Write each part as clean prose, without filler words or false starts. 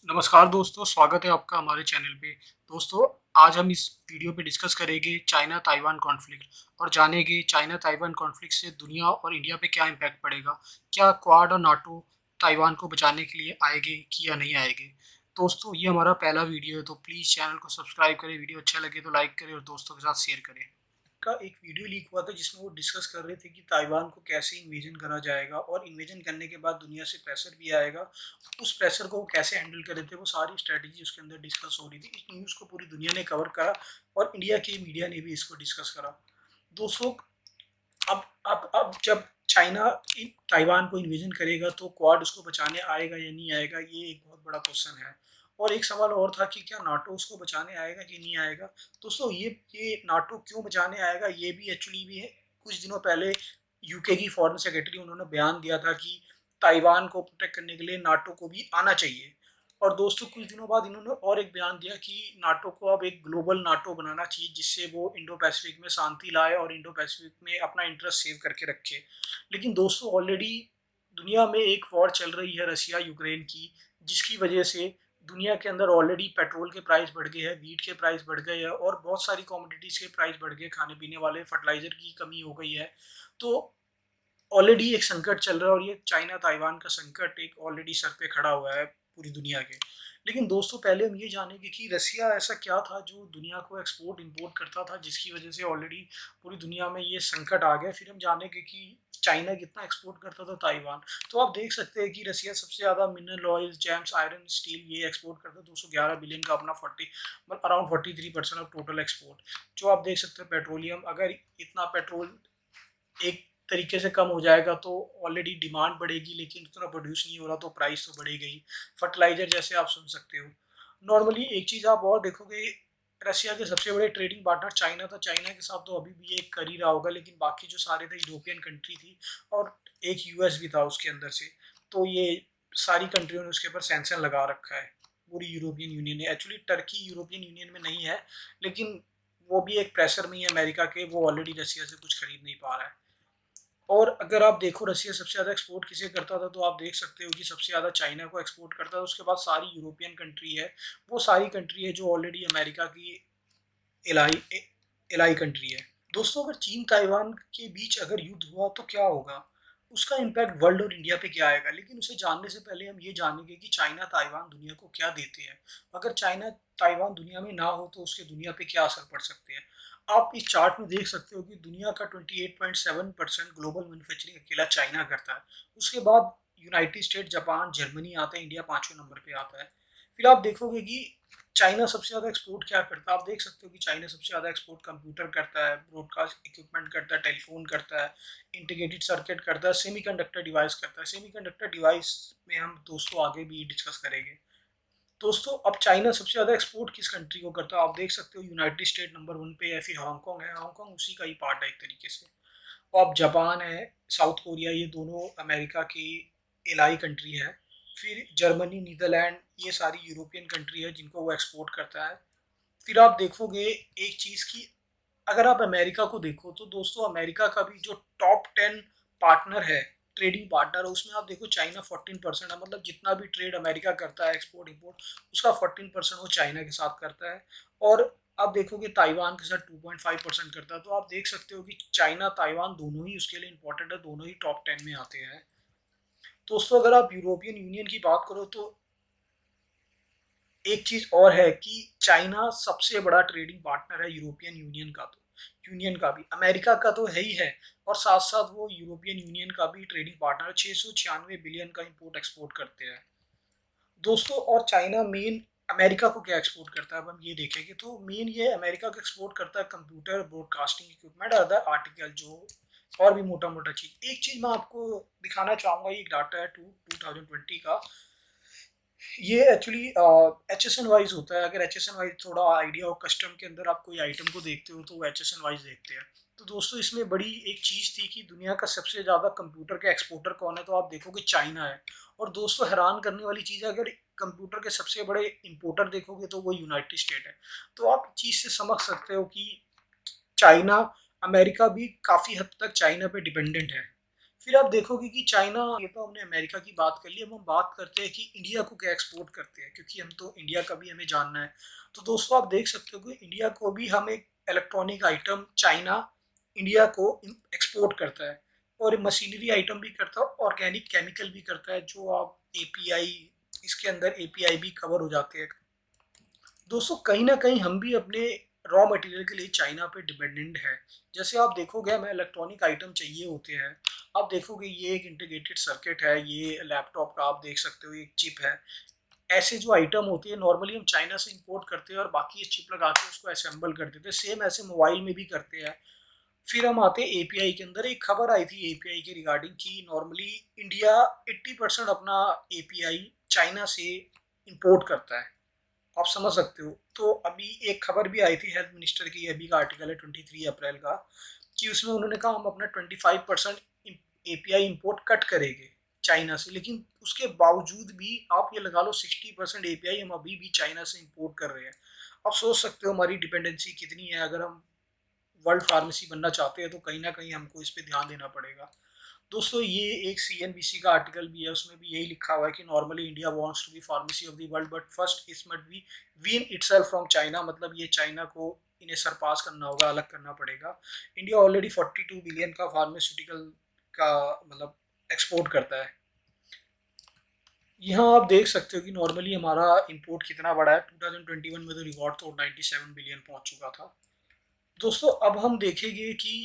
नमस्कार दोस्तों, स्वागत है आपका हमारे चैनल पे। दोस्तों, आज हम इस वीडियो पे डिस्कस करेंगे चाइना ताइवान कॉन्फ्लिक्ट और जानेंगे चाइना ताइवान कॉन्फ्लिक्ट से दुनिया और इंडिया पे क्या इम्पैक्ट पड़ेगा। क्या क्वाड और नाटो ताइवान को बचाने के लिए आएँगे कि या नहीं आएँगे? दोस्तों, ये हमारा पहला वीडियो है तो प्लीज़ चैनल को सब्सक्राइब करें, वीडियो अच्छा लगे तो लाइक करें और दोस्तों के साथ शेयर करें। का एक वीडियो लीक हुआ था जिसमें वो डिस्कस कर रहे थे कि ताइवान को कैसे इन्वेजन करा जाएगा और इन्वेजन करने के बाद दुनिया से प्रेशर भी आएगा। उस प्रेशर को वो कैसे हैंडल कर रहे थे, वो सारी स्ट्रैटेजी उसके अंदर डिस्कस हो रही थी। इस न्यूज़ को पूरी दुनिया ने कवर करा और इंडिया की मीडिया ने भी इसको डिस्कस करा। दोस्तों, अब जब चाइना ताइवान को इन्वेजन करेगा तो क्वाड उसको बचाने आएगा या नहीं आएगा, ये एक बहुत बड़ा क्वेश्चन है। और एक सवाल और था कि क्या नाटो उसको बचाने आएगा कि नहीं आएगा। दोस्तों, ये नाटो क्यों बचाने आएगा, ये भी एक्चुअली भी है। कुछ दिनों पहले यूके की फॉरेन सेक्रेटरी उन्होंने बयान दिया था कि ताइवान को प्रोटेक्ट करने के लिए नाटो को भी आना चाहिए। और दोस्तों, कुछ दिनों बाद इन्होंने और एक बयान दिया कि नाटो को अब एक ग्लोबल नाटो बनाना चाहिए जिससे वो इंडो पैसिफिक में शांति लाए और इंडो पैसिफिक में अपना इंटरेस्ट सेव करके रखे। लेकिन दोस्तों, ऑलरेडी दुनिया में एक वॉर चल रही है रशिया यूक्रेन की, जिसकी वजह से दुनिया के अंदर ऑलरेडी पेट्रोल के प्राइस बढ़ गए हैं, वीट के प्राइस बढ़ गए हैं और बहुत सारी कमोडिटीज़ के प्राइस बढ़ गए, खाने पीने वाले फर्टिलाइज़र की कमी हो गई है। तो ऑलरेडी एक संकट चल रहा है और ये चाइना ताइवान का संकट एक ऑलरेडी सर पे खड़ा हुआ है पूरी दुनिया के। लेकिन दोस्तों, पहले हम ये जानेंगे कि रसिया ऐसा क्या था जो दुनिया को एक्सपोर्ट इंपोर्ट करता था जिसकी वजह से ऑलरेडी पूरी दुनिया में ये संकट आ गया। फिर हम जानेंगे कि चाइना कितना एक्सपोर्ट करता था ताइवान। तो आप देख सकते हैं कि रसिया सबसे ज़्यादा mineral oil, James, iron, steel ये एक्सपोर्ट करता है। 211 बिलियन का अपना 40 मतलब अराउंड 43% ऑफ टोटल एक्सपोर्ट। जो आप देख सकते हैं पेट्रोलियम, अगर इतना पेट्रोल एक तरीके से कम हो जाएगा तो ऑलरेडी डिमांड बढ़ेगी, लेकिन उतना प्रोड्यूस नहीं हो रहा तो प्राइस तो बढ़ेगा ही। फर्टिलाइजर जैसे आप सुन सकते हो। नॉर्मली एक चीज़ आप और देखोगे, रशिया के सबसे बड़े ट्रेडिंग पार्टनर चाइना था। चाइना के साथ तो अभी भी ये कर ही रहा होगा, लेकिन बाकी जो सारे थे यूरोपियन कंट्री थी और एक यूएस भी था उसके अंदर से। तो ये सारी कंट्रियों ने उसके ऊपर सैंक्शन लगा रखा है। पूरी यूरोपियन यूनियन ने, एक्चुअली टर्की यूरोपियन यूनियन में नहीं है, लेकिन वो भी एक प्रेशर में ही है अमेरिका के, वो ऑलरेडी रशिया से कुछ खरीद नहीं पा रहा है। और अगर आप देखो रसिया सबसे ज़्यादा एक्सपोर्ट किसे करता था, तो आप देख सकते हो कि सबसे ज़्यादा चाइना को एक्सपोर्ट करता था। उसके बाद सारी यूरोपियन कंट्री है, वो सारी कंट्री है जो ऑलरेडी अमेरिका की एलाई एलाई कंट्री है। दोस्तों, अगर चीन ताइवान के बीच अगर युद्ध हुआ तो क्या होगा, उसका इम्पैक्ट वर्ल्ड और इंडिया पे क्या आएगा। लेकिन उसे जानने से पहले हम ये जानेंगे कि चाइना ताइवान दुनिया को क्या देते हैं। अगर चाइना ताइवान दुनिया में ना हो तो उसके दुनिया पे क्या असर पड़ सकते हैं। आप इस चार्ट में देख सकते हो कि दुनिया का 28.7% ग्लोबल मैन्युफैक्चरिंग अकेला चाइना करता है। उसके बाद यूनाइटेड स्टेट, जापान, जर्मनी आते हैं, इंडिया 5वें नंबर पे आता है। फिर आप देखोगे कि चाइना सबसे ज़्यादा एक्सपोर्ट क्या करता है। आप देख सकते हो कि चाइना सबसे ज़्यादा एक्सपोर्ट कंप्यूटर करता है, ब्रॉडकास्ट इक्विपमेंट करता है, टेलीफोन करता है, इंटीग्रेटेड सर्किट करता है, सेमीकंडक्टर डिवाइस करता है। सेमीकंडक्टर डिवाइस में हम दोस्तों आगे भी डिस्कस करेंगे। दोस्तों, अब चाइना सबसे ज़्यादा एक्सपोर्ट किस कंट्री को करता है। आप देख सकते हो यूनाइटेड स्टेट नंबर 1 पे है, फिर हांगकांग है। हांगकांग उसी का ही पार्ट है एक तरीके से। और अब जापान है, साउथ कोरिया, ये दोनों अमेरिका की एलाई कंट्री है। फिर जर्मनी, नीदरलैंड, ये सारी यूरोपियन कंट्री है जिनको वो एक्सपोर्ट करता है। फिर आप देखोगे एक चीज़ की, अगर आप अमेरिका को देखो तो दोस्तों अमेरिका का भी जो टॉप 10 पार्टनर है, ट्रेडिंग पार्टनर, उसमें आप देखो चाइना 14% है। मतलब जितना भी ट्रेड अमेरिका करता है एक्सपोर्ट इंपोर्ट, उसका 14% वो चाइना के साथ करता है। और आप देखोगे ताइवान के साथ 2.5% करता है। तो आप देख सकते हो कि चाइना ताइवान दोनों ही उसके लिए इंपॉर्टेंट है, दोनों ही टॉप 10 में आते हैं। दोस्तों, अगर आप यूरोपियन यूनियन की बात करो तो एक चीज और है कि चाइना सबसे बड़ा ट्रेडिंग पार्टनर है यूरोपियन यूनियन का। तो यूनियन का भी, अमेरिका का तो है ही है, और साथ साथ वो यूरोपियन यूनियन का भी ट्रेडिंग पार्टनर 696 बिलियन का इंपोर्ट एक्सपोर्ट करते हैं। दोस्तों, और चाइना मेन अमेरिका को क्या एक्सपोर्ट करता है, अब हम ये देखेंगे तो मेन ये अमेरिका को एक्सपोर्ट करता है computer, broadcasting equipment, other article, जो और भी मोटा मोटा चीज। एक चीज मैं आपको दिखाना चाहूंगा, ये डाटा है 2020 का। ये actually H S N wise होता है। अगर एच एस एन वाइज थोड़ा आइडिया हो, कस्टम के अंदर आप कोई आइटम को देखते हो तो वो एच एस एन वाइज देखते हैं। तो दोस्तों, इसमें बड़ी एक चीज़ थी कि दुनिया का सबसे ज़्यादा कंप्यूटर का एक्सपोर्टर कौन है, तो आप देखोगे चाइना है। और दोस्तों, हैरान करने वाली चीज़ है, अगर कंप्यूटर के सबसे बड़े इंपोर्टर देखोगे तो वो यूनाइटेड स्टेट है। तो आप चीज़ से समझ सकते हो कि चाइना, अमेरिका भी काफ़ी हद तक चाइना पे डिपेंडेंट है। फिर आप देखोगे कि चाइना, ये तो हमने अमेरिका की बात कर ली, अब हम बात करते हैं कि इंडिया को क्या एक्सपोर्ट करते हैं, क्योंकि हम तो इंडिया का भी हमें जानना है। तो दोस्तों आप देख सकते हो कि इंडिया को भी हम एक इलेक्ट्रॉनिक आइटम चाइना इंडिया को एक्सपोर्ट करता है, और मशीनरी आइटम भी करता है, ऑर्गेनिक केमिकल भी करता है, जो आप एपीआई, इसके अंदर एपीआई भी कवर हो जाते हैं। दोस्तों कहीं ना कहीं हम भी अपने रॉ मटेरियल के लिए चाइना पे डिपेंडेंट है। जैसे आप देखोगे हमें इलेक्ट्रॉनिक आइटम चाहिए होते हैं, आप देखोगे ये एक इंटीग्रेटेड सर्किट है, ये लैपटॉप का आप देख सकते हो एक चिप है। ऐसे जो आइटम होती है नॉर्मली हम चाइना से इंपोर्ट करते हैं और बाकी ये चिप लगा के उसको असेंबल कर देते हैं, सेम ऐसे मोबाइल में भी करते हैं। फिर हम आते हैं एपीआई के अंदर। एक खबर आई थी एपीआई के रिगार्डिंग कि नॉर्मली इंडिया 80% अपना एपीआई चाइना से इंपोर्ट करता है, आप समझ सकते हो। तो अभी एक खबर भी आई थी हेल्थ मिनिस्टर की, अभी का आर्टिकल है 23 अप्रैल का, कि उसमें उन्होंने कहा हम अपना 25% एपीआई इंपोर्ट कट करेंगे चाइना से, लेकिन उसके बावजूद भी आप ये लगा लो 60% एपीआई हम अभी भी चाइना से इंपोर्ट कर रहे हैं। आप सोच सकते हो हमारी डिपेंडेंसी कितनी है। अगर हम वर्ल्ड फार्मेसी बनना चाहते हैं तो कहीं ना कहीं हमको इस पर ध्यान देना पड़ेगा। दोस्तों ये एक सीएनबीसी का आर्टिकल भी है, उसमें भी यही लिखा हुआ है कि normally India wants to be pharmacy of the world but first it must be wean itself from China, मतलब ये चाइना को इन्हें सरपास करना होगा, अलग करना पड़ेगा। इंडिया ऑलरेडी 42 बिलियन का फार्मास्यूटिकल का मतलब एक्सपोर्ट करता है। यहाँ आप देख सकते हो कि नॉर्मली हमारा इंपोर्ट कितना बड़ा है। 2021 में तो रिकॉर्ड तो 97 बिलियन पहुंच चुका था। दोस्तों अब हम देखेंगे कि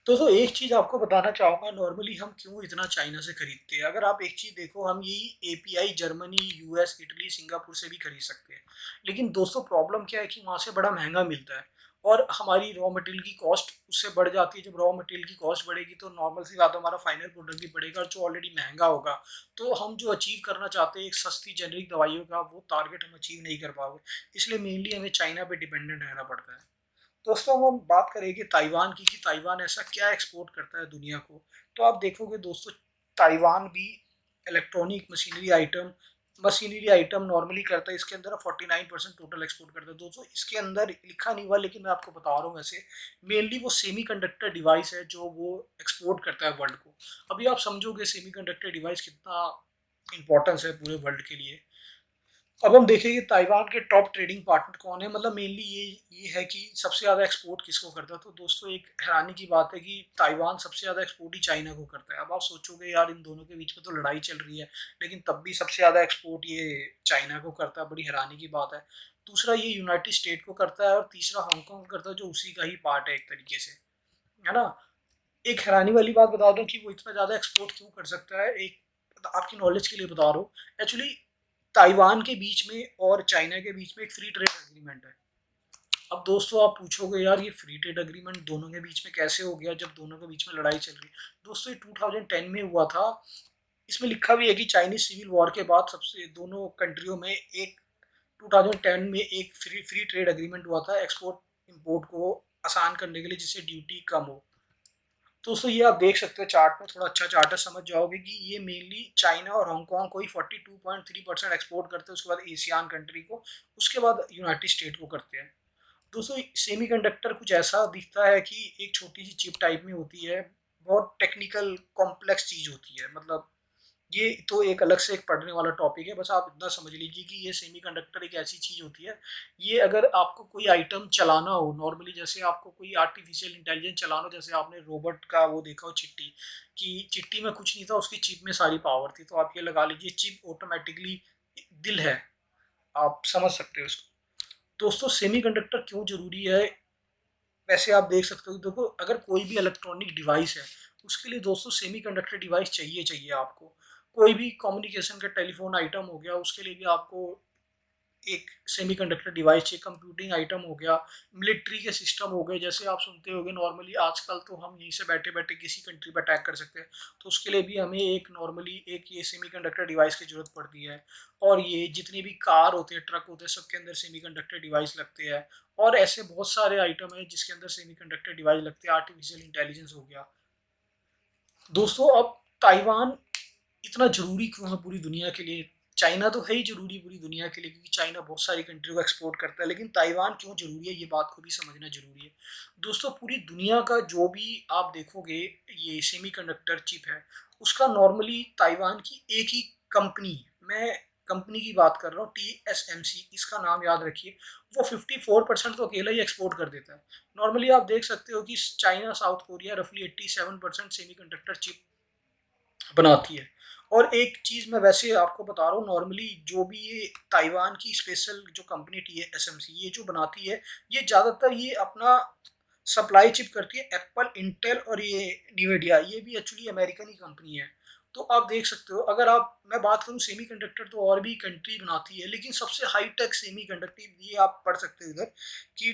एक चीज आपको बताना चाहूंगा, नॉर्मली हम क्यों इतना चाइना से खरीदते हैं। अगर आप एक चीज देखो, हम यही API Germany, US, Italy, Singapore से भी खरीद सकते हैं, लेकिन दोस्तों प्रॉब्लम क्या है कि वहां से बड़ा महंगा मिलता है, और हमारी रॉ मटेरियल की कॉस्ट उससे बढ़ जाती है। जब रॉ मटेरियल की कॉस्ट बढ़ेगी तो नॉर्मल सी बात है हमारा फाइनल प्रोडक्ट भी बढ़ेगा, जो ऑलरेडी महंगा होगा। तो हम जो अचीव करना चाहते हैं एक सस्ती जेनरिक दवाइयों का, वो टारगेट हम अचीव नहीं कर पाओगे। इसलिए मेनली हमें चाइना पे डिपेंडेंट रहना पड़ता है। दोस्तों हम बात करेंगे ताइवान की, कि ताइवान ऐसा क्या एक्सपोर्ट करता है दुनिया को। तो आप देखोगे दोस्तों ताइवान भी इलेक्ट्रॉनिक मशीनरी आइटम नॉर्मली करता है। इसके अंदर 49% टोटल एक्सपोर्ट करता है। दोस्तों इसके अंदर लिखा नहीं हुआ, लेकिन मैं आपको बता रहा हूँ वैसे मेनली वो सेमी कंडक्टर डिवाइस है जो वो एक्सपोर्ट करता है वर्ल्ड को। अभी आप समझोगे सेमी कंडक्टर डिवाइस कितना इंपॉर्टेंस है पूरे वर्ल्ड के लिए। अब हम देखेंगे ताइवान के टॉप ट्रेडिंग पार्टनर कौन है, मतलब मेनली ये है कि सबसे ज़्यादा एक्सपोर्ट किसको करता है। तो दोस्तों एक हैरानी की बात है कि ताइवान सबसे ज़्यादा एक्सपोर्ट ही चाइना को करता है। अब आप सोचोगे यार इन दोनों के बीच में तो लड़ाई चल रही है, लेकिन तब भी सबसे ज़्यादा एक्सपोर्ट ये चाइना को करता है, बड़ी हैरानी की बात है। दूसरा ये यूनाइटेड स्टेट को करता है, और तीसरा हांगकॉन्ग को करता है, जो उसी का ही पार्ट है एक तरीके से, है ना। एक हैरानी वाली बात बता दूं कि वो इतना ज़्यादा एक्सपोर्ट क्यों कर सकता है, एक आपकी नॉलेज के लिए बता रहा हूँ। एक्चुअली ताइवान के बीच में और चाइना के बीच में एक फ्री ट्रेड एग्रीमेंट है। अब दोस्तों आप पूछोगे यार ये फ्री ट्रेड एग्रीमेंट दोनों के बीच में कैसे हो गया जब दोनों के बीच में लड़ाई चल रही है। दोस्तों ये 2010 में हुआ था। इसमें लिखा भी है कि चाइनीज सिविल वॉर के बाद सबसे दोनों कंट्रियों में एक 2010 में एक फ्री ट्रेड एग्रीमेंट हुआ था एक्सपोर्ट इंपोर्ट को आसान करने के लिए, जिससे ड्यूटी कम हो। दोस्तों ये आप देख सकते हो चार्ट में, थोड़ा अच्छा चार्ट है, समझ जाओगे कि ये मेनली चाइना और हांगकांग को ही 42.3% एक्सपोर्ट करते हैं, उसके बाद एशियान कंट्री को, उसके बाद यूनाइटेड स्टेट को करते हैं। दोस्तों सेमीकंडक्टर कुछ ऐसा दिखता है कि एक छोटी सी चिप टाइप में होती है, बहुत टेक्निकल कॉम्प्लेक्स चीज होती है। मतलब ये तो एक अलग से एक पढ़ने वाला टॉपिक है, बस आप इतना समझ लीजिए कि ये सेमीकंडक्टर एक ऐसी चीज होती है। ये अगर आपको कोई आइटम चलाना हो नॉर्मली, जैसे आपको कोई आर्टिफिशियल इंटेलिजेंस चलाना हो, जैसे आपने रोबोट का वो देखा हो चिट्टी, कि चिट्टी में कुछ नहीं था, उसकी चिप में सारी पावर थी। तो आप ये लगा लीजिए चिप ऑटोमेटिकली दिल है, आप समझ सकते हो इसको। दोस्तों सेमीकंडक्टर क्यों जरूरी है, वैसे आप देख सकते हो। देखो अगर कोई भी इलेक्ट्रॉनिक डिवाइस है उसके लिए दोस्तों सेमीकंडक्टर डिवाइस चाहिए चाहिए आपको। कोई भी कम्युनिकेशन का टेलीफोन आइटम हो गया, उसके लिए भी आपको एक सेमीकंडक्टर डिवाइस चाहिए। कंप्यूटिंग आइटम हो गया, मिलिट्री के सिस्टम हो गए, जैसे आप सुनते होंगे नॉर्मली आजकल तो हम यहीं से बैठे बैठे किसी कंट्री पर अटैक कर सकते हैं, तो उसके लिए भी हमें एक नॉर्मली एक ये सेमीकंडक्टर डिवाइस की जरूरत पड़ती है। और ये जितने भी कार होते हैं, ट्रक होते हैं, सबके अंदर सेमीकंडक्टर डिवाइस लगते हैं। और ऐसे बहुत सारे आइटम है जिसके अंदर सेमीकंडक्टर डिवाइस लगते हैं, आर्टिफिशियल इंटेलिजेंस हो गया। दोस्तों अब ताइवान इतना जरूरी क्यों है पूरी दुनिया के लिए, चाइना तो है ही ज़रूरी पूरी दुनिया के लिए, क्योंकि चाइना बहुत सारी कंट्री को एक्सपोर्ट करता है, लेकिन ताइवान क्यों ज़रूरी है, ये बात को भी समझना ज़रूरी है। दोस्तों, पूरी दुनिया का जो भी आप देखोगे ये सेमीकंडक्टर चिप है, उसका नॉर्मली ताइवान की एक ही कंपनी, मैं कंपनी की बात कर रहा हूँ, TSMC, इसका नाम याद रखिए, वो 54% तो अकेला ही एक्सपोर्ट कर देता है। नॉर्मली आप देख सकते हो कि चाइना, साउथ कोरिया रफली 87% सेमीकंडक्टर चिप बनाती है। और एक चीज़ मैं वैसे आपको बता रहा हूँ, नॉर्मली जो भी ये ताइवान की स्पेशल जो कंपनी TSMC ये जो बनाती है, ये ज़्यादातर ये अपना सप्लाई चिप करती है एप्पल, इंटेल और ये NVIDIA, ये भी एक्चुअली अमेरिकन ही कंपनी है। तो आप देख सकते हो, अगर आप मैं बात करूँ सेमीकंडक्टर तो और भी कंट्री बनाती है, लेकिन सबसे हाईटेक सेमीकंडक्टर ये आप पढ़ सकते हो इधर कि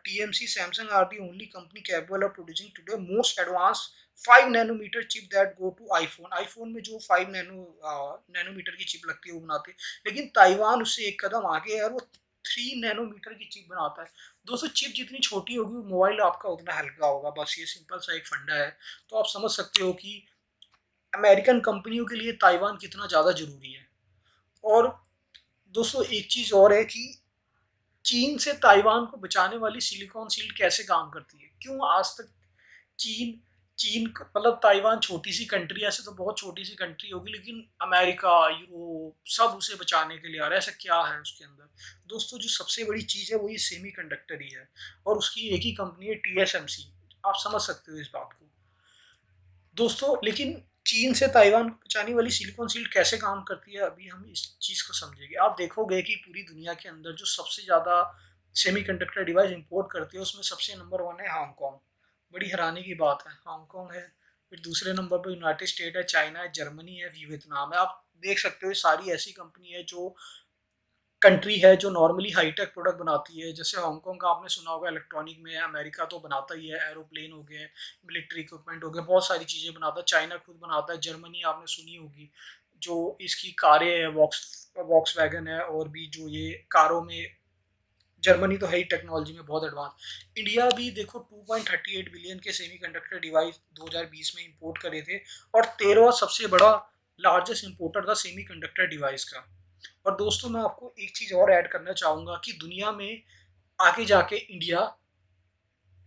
TMC Samsung are the only company capable of producing today most advance 5 nanometer chip that go to iPhone में जो 5 नैनोमीटर की चिप लगती है वो बनाते हैं, लेकिन ताइवान उससे एक कदम आगे है और वो 3 नैनोमीटर की चिप बनाता है। दोस्तों, चिप जितनी छोटी होगी मोबाइल आपका उतना हल्का होगा, बस ये सिंपल सा एक फंडा है। तो आप समझ सकते हो कि अमेरिकन कंपनियों के लिए ताइवान कितना ज़्यादा ज़रूरी है। और दोस्तों, एक चीज़ और है कि चीन से ताइवान को बचाने वाली सिलिकॉन शील्ड कैसे काम करती है, क्यों आज तक चीन चीन मतलब ताइवान छोटी सी कंट्री है, ऐसे तो बहुत छोटी सी कंट्री होगी, लेकिन अमेरिका, यूरोप सब उसे बचाने के लिए आ रहा है, ऐसा क्या है उसके अंदर। दोस्तों, जो सबसे बड़ी चीज़ है वो ये सेमीकंडक्टर ही है, और उसकी एक ही कंपनी है TSMC। आप समझ सकते हो इस बात को। दोस्तों, लेकिन चीन से ताइवान को बचाने वाली सिलिकॉन शील्ड कैसे काम करती है, अभी हम इस चीज़ को समझेंगे। आप देखोगे कि पूरी दुनिया के अंदर जो सबसे ज़्यादा सेमीकंडक्टर डिवाइस इंपोर्ट करती है उसमें सबसे नंबर 1 है हांगकांग। बड़ी हैरानी की बात है, हांगकांग है। फिर दूसरे नंबर पर यूनाइटेड स्टेट है, चाइना है, जर्मनी है, वियतनाम है। आप देख सकते हो ये सारी ऐसी कंपनी है जो कंट्री है जो नॉर्मली हाईटेक प्रोडक्ट बनाती है। जैसे हांगकांग का आपने सुना होगा इलेक्ट्रॉनिक में है, अमेरिका तो बनाता ही है, एरोप्लेन हो गए, मिलिट्री इक्विपमेंट हो गए, बहुत सारी चीज़ें बनाता है। चाइना खुद बनाता है, जर्मनी आपने सुनी होगी जो इसकी कारें है, वॉक्स वैगन है, और भी जो ये कारों में जर्मनी तो है ही टेक्नोलॉजी में बहुत एडवांस। इंडिया भी देखो 2.38 बिलियन के सेमीकंडक्टर डिवाइस 2020 में इंपोर्ट करे थे, और 13वां सबसे बड़ा लार्जेस्ट इंपोर्टर था सेमीकंडक्टर डिवाइस का। और दोस्तों, मैं आपको एक चीज़ और ऐड करना चाहूँगा कि दुनिया में आगे जाके इंडिया,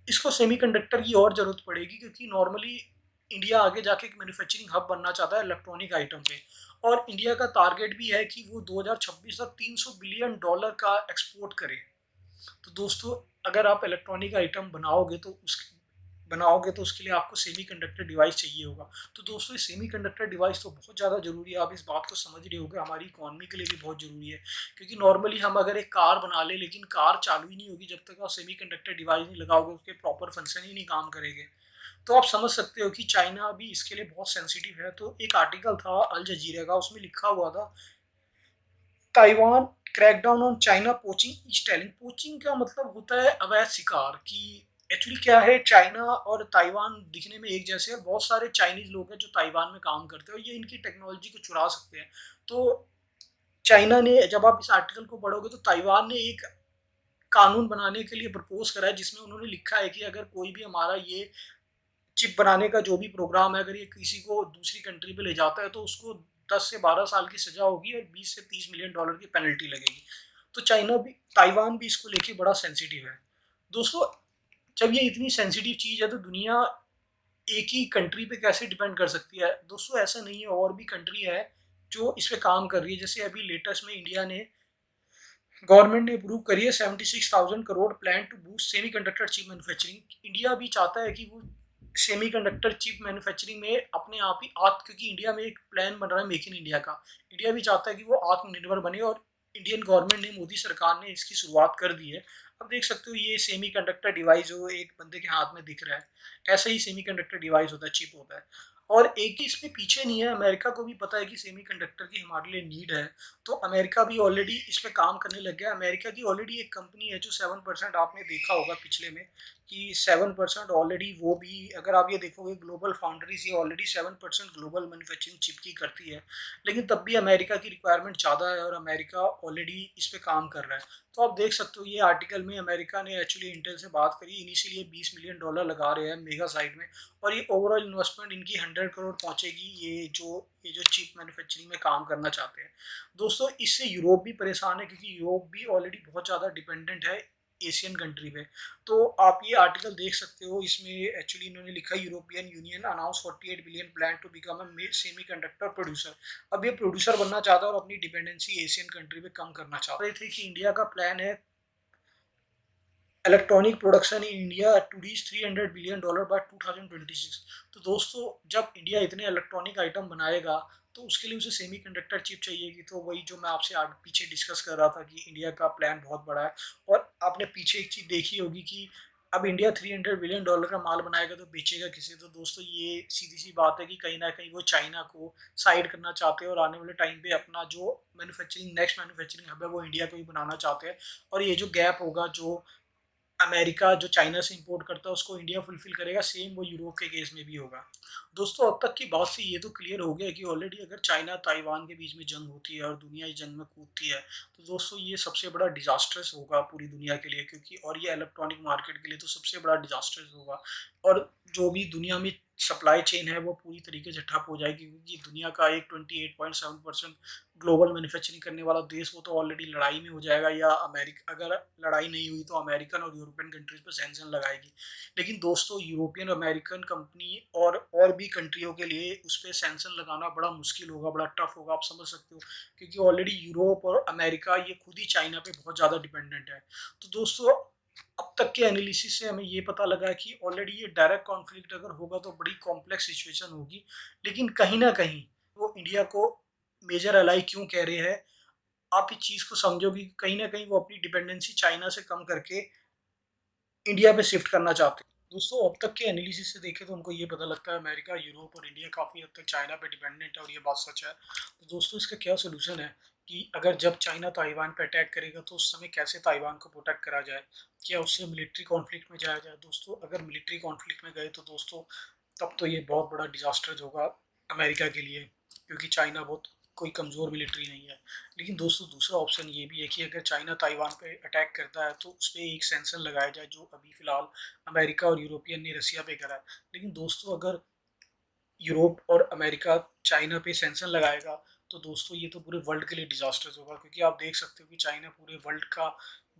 इसको सेमीकंडक्टर की और ज़रूरत पड़ेगी, क्योंकि नॉर्मली इंडिया आगे जाके एक मैन्युफैक्चरिंग हब बनना चाहता है इलेक्ट्रॉनिक आइटम पे। और इंडिया का टारगेट भी है कि वो 2026 तक $300 बिलियन का एक्सपोर्ट करे। तो दोस्तों, अगर आप इलेक्ट्रॉनिक आइटम बनाओगे तो उसके लिए आपको सेमीकंडक्टर डिवाइस चाहिए होगा। तो दोस्तों, ये सेमीकंडक्टर डिवाइस तो बहुत ज़्यादा ज़रूरी है, आप इस बात को समझ रहे होगे, हमारी इकोनॉमी के लिए भी बहुत ज़रूरी है। क्योंकि नॉर्मली हम अगर एक कार बना लें, लेकिन कार चालू ही नहीं होगी जब तक आप सेमीकंडक्टर डिवाइस नहीं लगाओगे, उसके प्रॉपर फंक्शन ही नहीं काम करेंगे। तो आप समझ सकते हो कि चाइना भी इसके लिए बहुत सेंसिटिव है। तो एक आर्टिकल था अल जजीरा का, उसमें लिखा हुआ था, Taiwan crackdown on China poaching is telling. Poaching का मतलब होता है अवैध शिकार। कि एक्चुअली क्या है, चाइना और ताइवान दिखने में एक जैसे हैं, बहुत सारे चाइनीज लोग हैं जो ताइवान में काम करते हैं और ये इनकी टेक्नोलॉजी को चुरा सकते हैं। तो चाइना ने, जब आप इस आर्टिकल को पढ़ोगे तो ताइवान ने एक कानून बनाने के लिए प्रपोज करा है, जिसमें उन्होंने लिखा है कि अगर कोई भी हमारा ये चिप बनाने का जो भी प्रोग्राम है, अगर ये किसी को दूसरी कंट्री पे ले जाता है तो उसको 10 से 12 साल की सजा होगी और 20 से 30 मिलियन डॉलर की पेनल्टी लगेगी। तो चाइना भी, ताइवान भी इसको लेके बड़ा सेंसिटिव है। दोस्तों, जब ये इतनी सेंसिटिव चीज़ है तो दुनिया एक ही कंट्री पे कैसे डिपेंड कर सकती है। दोस्तों, ऐसा नहीं है, और भी कंट्री है जो इस पे काम कर रही है। जैसे अभी लेटेस्ट में इंडिया ने, गवर्नमेंट ने अप्रूव करी है 76,000 crore plan to boost semiconductor chip manufacturing. India भी चाहता है कि वो सेमीकंडक्टर चिप मैन्युफैक्चरिंग में अपने आप ही क्योंकि इंडिया में एक प्लान बन रहा है मेक इन इंडिया का। इंडिया भी चाहता है कि वो आत्मनिर्भर बने, और इंडियन गवर्नमेंट ने, मोदी सरकार ने इसकी शुरुआत कर दी है। अब देख सकते हो ये सेमीकंडक्टर डिवाइस जो एक बंदे के हाथ में दिख रहा है, ऐसा ही सेमीकंडक्टर डिवाइस होता है, चिप होता है। और एक ही इसमें पीछे नहीं है, अमेरिका को भी पता है कि सेमीकंडक्टर की हमारे लिए नीड है। तो अमेरिका भी ऑलरेडी इस पे काम करने लग गया। अमेरिका की ऑलरेडी एक कंपनी है जो 7%, आपने देखा होगा पिछले में कि 7% ऑलरेडी, वो भी अगर आप ये देखोगे ग्लोबल फाउंड्रीज, ये ऑलरेडी 7% ग्लोबल मैन्युफैक्चरिंग चिप की करती है। लेकिन तब भी अमेरिका की रिक्वायरमेंट ज़्यादा है और अमेरिका ऑलरेडी इस पे काम कर रहा है। तो आप देख सकते हो ये आर्टिकल में अमेरिका ने एक्चुअली इंटेल से बात करी, इनिशियली ये $20 मिलियन लगा रहे हैं मेगा साइट में, और ये ओवरऑल इन्वेस्टमेंट इनकी 100 करोड़ पहुँचेगी ये जो चिप मैन्युफैक्चरिंग में काम करना चाहते हैं। दोस्तों इससे यूरोप भी परेशान है क्योंकि यूरोप भी ऑलरेडी बहुत ज़्यादा डिपेंडेंट है एशियन कंट्री पे। तो आप ये आर्टिकल देख सकते हो, इसमें एक्चुअली इन्होंने लिखा है European Union announce 48 billion plan to become a semiconductor producer. अब ये प्रोड्यूसर बनना चाहता है और अपनी डिपेंडेंसी एशियन कंट्री पे कम करना चाहता है। थे कि इंडिया का प्लान है electronic production in India to reach $300 billion by 2026। तो दोस्तों जब इंडिया इतने इलेक्ट्रॉनिक आइटम बनाएगा तो उसके लिए उसे सेमीकंडक्टर चिप चाहिएगी। तो वही जो मैं आपसे आगे पीछे डिस्कस कर रहा था कि इंडिया का प्लान बहुत बड़ा है। और आपने पीछे एक चीज़ देखी होगी कि अब इंडिया $300 बिलियन का माल बनाएगा तो बेचेगा किसे। तो दोस्तों ये सीधी सी बात है कि कहीं ना कहीं वो चाइना को साइड करना चाहते हैं और आने वाले टाइम पे अपना जो मैन्युफैक्चरिंग नेक्स्ट मैन्युफैक्चरिंग हब है वो इंडिया को ही बनाना चाहते हैं। और ये जो गैप होगा जो अमेरिका जो चाइना से इंपोर्ट करता है उसको इंडिया फुलफिल करेगा, सेम वो यूरोप के केस में भी होगा। दोस्तों अब तक की बात से ये तो क्लियर हो गया कि ऑलरेडी अगर चाइना ताइवान के बीच में जंग होती है और दुनिया इस जंग में कूदती है तो दोस्तों ये सबसे बड़ा डिजास्टर्स होगा पूरी दुनिया के लिए, क्योंकि और ये इलेक्ट्रॉनिक मार्केट के लिए तो सबसे बड़ा डिजास्टर्स होगा। और जो भी दुनिया में सप्लाई चेन है वो पूरी तरीके से ठप हो जाएगी, क्योंकि दुनिया का एक 28.7% ग्लोबल मैन्युफैक्चरिंग करने वाला देश वो तो ऑलरेडी लड़ाई में हो जाएगा, या अमेरिका अगर लड़ाई नहीं हुई तो अमेरिकन और यूरोपियन कंट्रीज पर सैंक्शन लगाएगी। लेकिन दोस्तों यूरोपियन अमेरिकन कंपनी और भी कंट्रियों के लिए उस पर सैंक्शन लगाना बड़ा मुश्किल होगा, बड़ा टफ होगा, आप समझ सकते हो, क्योंकि ऑलरेडी यूरोप और अमेरिका ये खुद ही चाइना पे बहुत ज़्यादा डिपेंडेंट है। तो दोस्तों अब तक के एनालिसिस से हमें ये पता लगा है कि ऑलरेडी ये डायरेक्ट कॉन्फ्लिक्ट अगर होगा तो बड़ी कॉम्प्लेक्स सिचुएशन होगी। लेकिन कहीं ना कहीं वो इंडिया को मेजर अलाई क्यों कह रहे हैं, आप इस चीज़ को समझो कि कहीं ना कहीं वो अपनी डिपेंडेंसी चाइना से कम करके इंडिया पे शिफ्ट करना चाहते हैं। दोस्तों अब तक के एनालिसिस से देखें तो हमको ये पता लगता है अमेरिका, यूरोप और इंडिया काफ़ी हद तक चाइना पे डिपेंडेंट है और ये बात सच है। तो दोस्तों इसका क्या सोल्यूशन है कि अगर जब चाइना ताइवान पे अटैक करेगा तो उस समय कैसे ताइवान को प्रोटेक्ट करा जाए, क्या उससे मिलिट्री कॉन्फ्लिक्ट में जाया जाए। दोस्तों अगर मिलिट्री कॉन्फ्लिक्ट में गए तो दोस्तों तब तो ये बहुत बड़ा डिजास्टर होगा अमेरिका के लिए, क्योंकि चाइना बहुत कोई कमज़ोर मिलिट्री नहीं है। लेकिन दोस्तों दूसरा ऑप्शन ये भी है कि अगर चाइना ताइवान पे अटैक करता है तो उस पर एक सेंक्शन लगाया जाए, जो अभी फ़िलहाल अमेरिका और यूरोपियन ने रसिया पे करा है। लेकिन दोस्तों अगर यूरोप और अमेरिका चाइना पे सेंक्शन लगाएगा तो दोस्तों ये तो पूरे वर्ल्ड के लिए डिजास्टर्स होगा, क्योंकि आप देख सकते हो कि चाइना पूरे वर्ल्ड का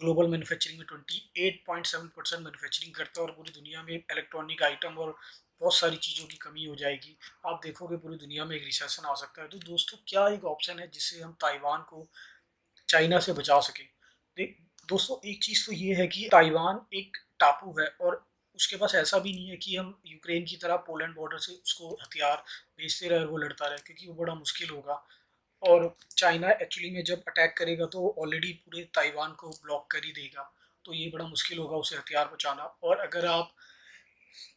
ग्लोबल मैन्युफैक्चरिंग में 28.7% मैन्युफैक्चरिंग करता है और पूरी दुनिया में इलेक्ट्रॉनिक आइटम और बहुत सारी चीज़ों की कमी हो जाएगी। आप देखोगे पूरी दुनिया में एक रिसेशन आ सकता है। तो दोस्तों क्या एक ऑप्शन है जिससे हम ताइवान को चाइना से बचा सके। देख दोस्तों एक चीज़ तो ये है कि ताइवान एक टापू है और उसके पास ऐसा भी नहीं है कि हम यूक्रेन की तरह पोलैंड बॉर्डर से उसको हथियार भेजते रहे और वो लड़ता रहे, क्योंकि वो बड़ा मुश्किल होगा। और चाइना एक्चुअली में जब अटैक करेगा तो ऑलरेडी पूरे ताइवान को ब्लॉक कर ही देगा, तो ये बड़ा मुश्किल होगा उसे हथियार पहुँचाना। और अगर आप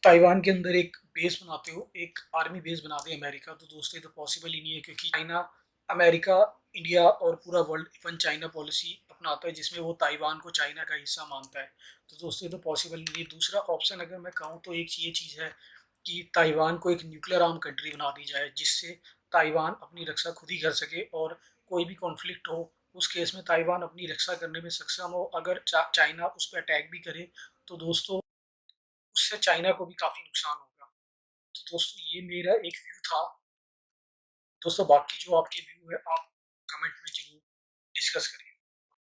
ताइवान के अंदर एक बेस बनाते हो, एक आर्मी बेस बना दे अमेरिका, तो दोस्तों ये तो पॉसिबल ही नहीं है, क्योंकि चाइना अमेरिका इंडिया और पूरा वर्ल्ड इवन चाइना पॉलिसी अपनाता है जिसमें वो ताइवान को चाइना का हिस्सा मानता है। तो दोस्तों ये तो पॉसिबल नहीं है। दूसरा ऑप्शन अगर मैं कहूँ तो एक ये चीज़ है कि ताइवान को एक न्यूक्लियर आर्म कंट्री बना दी जाए, जिससे ताइवान अपनी रक्षा खुद ही कर सके और कोई भी कॉन्फ्लिक्ट हो उस केस में ताइवान अपनी रक्षा करने में सक्षम हो। अगर चाइना उस पर अटैक भी करे तो दोस्तों उससे चाइना को भी काफ़ी नुकसान होगा। तो दोस्तों ये मेरा एक व्यू था। दोस्तों बाकी जो आपके व्यू है आप कमेंट में ज़रूर डिस्कस करें।